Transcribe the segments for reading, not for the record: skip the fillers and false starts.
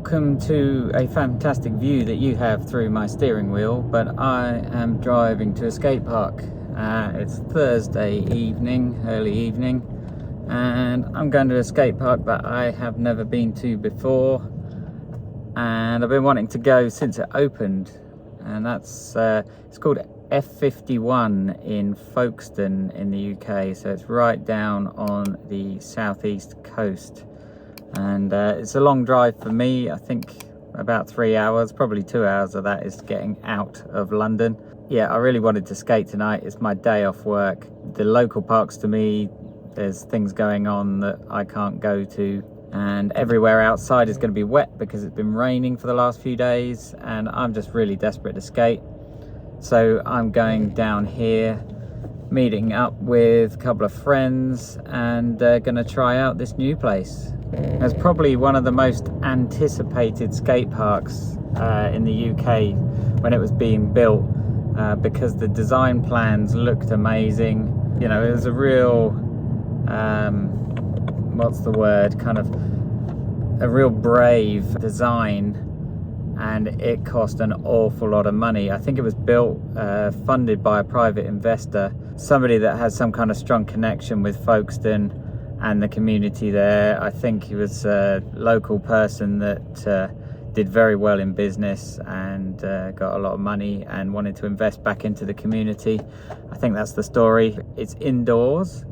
welcome to a fantastic view that you have through my steering wheel, but I am driving to a skate park. It's Thursday evening, early evening, and I'm going to a skate park that I have never been to before, and I've been wanting to go since it opened, and that's it's called F51 in Folkestone in the UK, so it's right down on the southeast coast. And it's a long drive for me. I think about 3 hours, probably 2 hours of that is getting out of London. Yeah, I really wanted to skate tonight. It's my day off work. The local parks to me, there's things going on that I can't go to, and everywhere outside is going to be wet because it's been raining for the last few days, and I'm just really desperate to skate. So I'm going down here, meeting up with a couple of friends, and going to try out this new place. It's probably one of the most anticipated skate parks in the UK when it was being built, because the design plans looked amazing. You know, it was a real, what's the word, kind of a real brave design, and it cost an awful lot of money. I think it was built, funded by a private investor, somebody that has some kind of strong connection with Folkestone and the community there. I think he was a local person that did very well in business and got a lot of money and wanted to invest back into the community. I think that's the story. It's indoors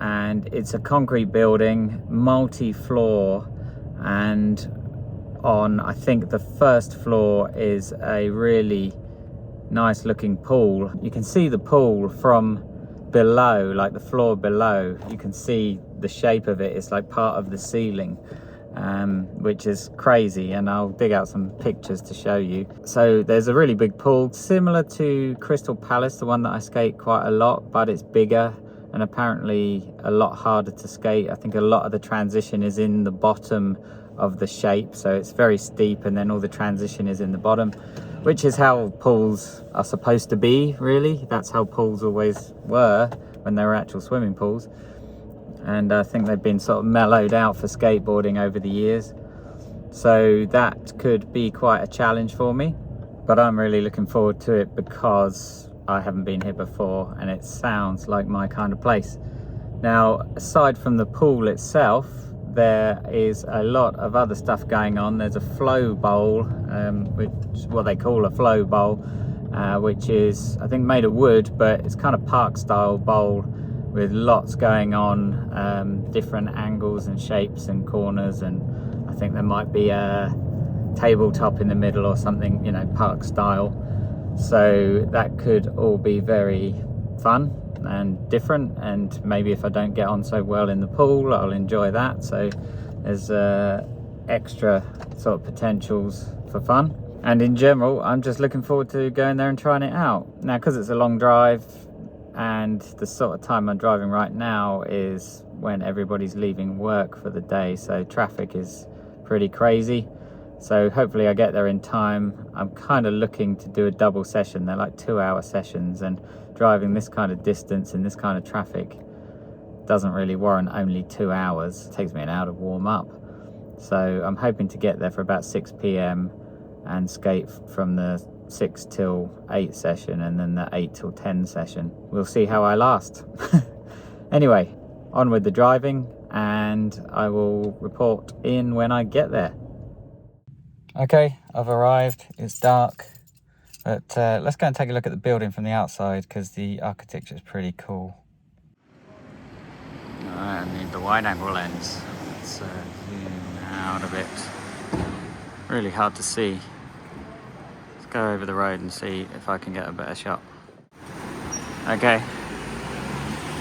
and it's a concrete building, multi-floor, and on, I think, the first floor is a really nice looking pool. You can see the pool from below, like the floor below. You can see the shape of it. It's like part of the ceiling, which is crazy, and I'll dig out some pictures to show you. So there's a really big pool, similar to Crystal Palace, the one that I skate quite a lot, but it's bigger and apparently a lot harder to skate. I think a lot of the transition is in the bottom of the shape, so it's very steep, and then all the transition is in the bottom, which is how pools are supposed to be, really. That's how pools always were when they were actual swimming pools, and I think they've been sort of mellowed out for skateboarding over the years, so that could be quite a challenge for me, but I'm really looking forward to it because I haven't been here before and it sounds like my kind of place. Now, aside from the pool itself, there is a lot of other stuff going on. There's a flow bowl, which what they call a flow bowl, which is, I think, made of wood, but it's kind of park style bowl with lots going on, different angles and shapes and corners, and I think there might be a tabletop in the middle or something, you know, park style. So that could all be very fun and different, and maybe if I don't get on so well in the pool, I'll enjoy that. So there's extra sort of potentials for fun, and in general I'm just looking forward to going there and trying it out. Now, because it's a long drive and the sort of time I'm driving right now is when everybody's leaving work for the day, so traffic is pretty crazy, so hopefully I get there in time. I'm kind of looking to do a double session. They're like 2-hour sessions, and driving this kind of distance in this kind of traffic doesn't really warrant only 2 hours. It takes me an hour to warm up. So I'm hoping to get there for about 6 p.m. and skate from the 6 till 8 session and then the 8 till 10 session. We'll see how I last. Anyway, on with the driving, and I will report in when I get there. Okay, I've arrived. It's dark. But let's go and take a look at the building from the outside, because the architecture is pretty cool. I need the wide angle lens. Let's zoom out a bit. Really hard to see. Let's go over the road and see if I can get a better shot. Okay,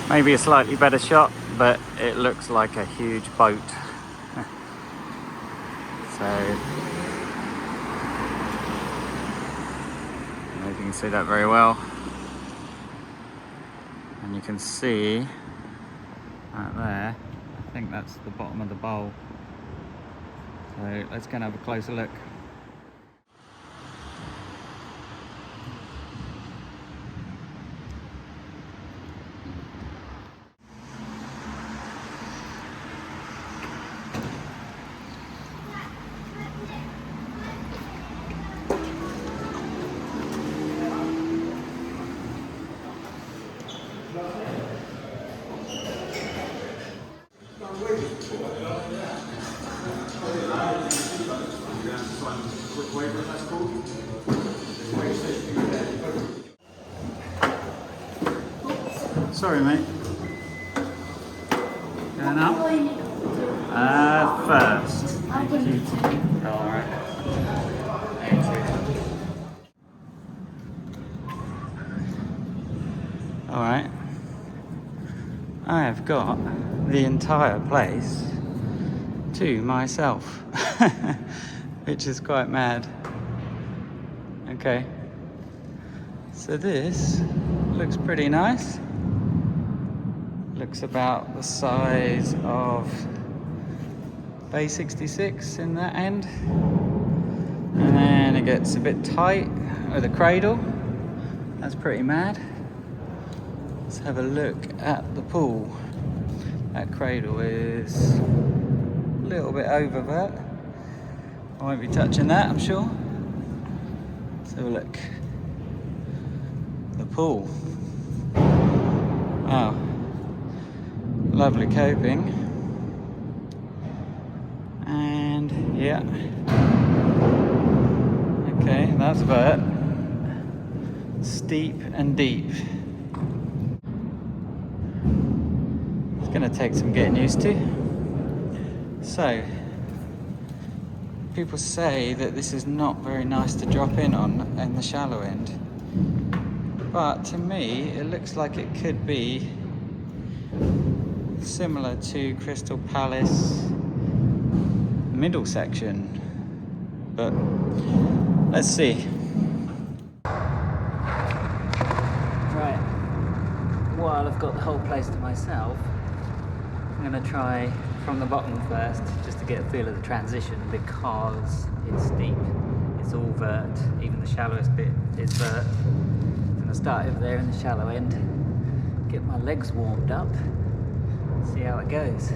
maybe a slightly better shot, but it looks like a huge boat. So you can see that very well, and you can see right there, I think that's the bottom of the bowl. So let's go and have a closer look. Sorry, mate. Going up? First. Thank you. Alright. Alright. I have got the entire place to myself, which is quite mad. Okay. So this looks pretty nice. Looks about the size of Bay 66 in that end. And then it gets a bit tight with a cradle. That's pretty mad. Let's have a look at the pool. That cradle is a little bit over that. I won't be touching that, I'm sure. Let's have a look. The pool. Wow. Lovely coping. And yeah. Okay, that's about it. Steep and deep. It's gonna take some getting used to. So, people say that this is not very nice to drop in on the shallow end. But to me, it looks like it could be similar to Crystal Palace middle section. But let's see. Right, while I've got the whole place to myself, I'm going to try from the bottom first, just to get a feel of the transition, because it's steep, it's all vert, even the shallowest bit is vert. I'm going to start over there in the shallow end, get my legs warmed up, see how it goes.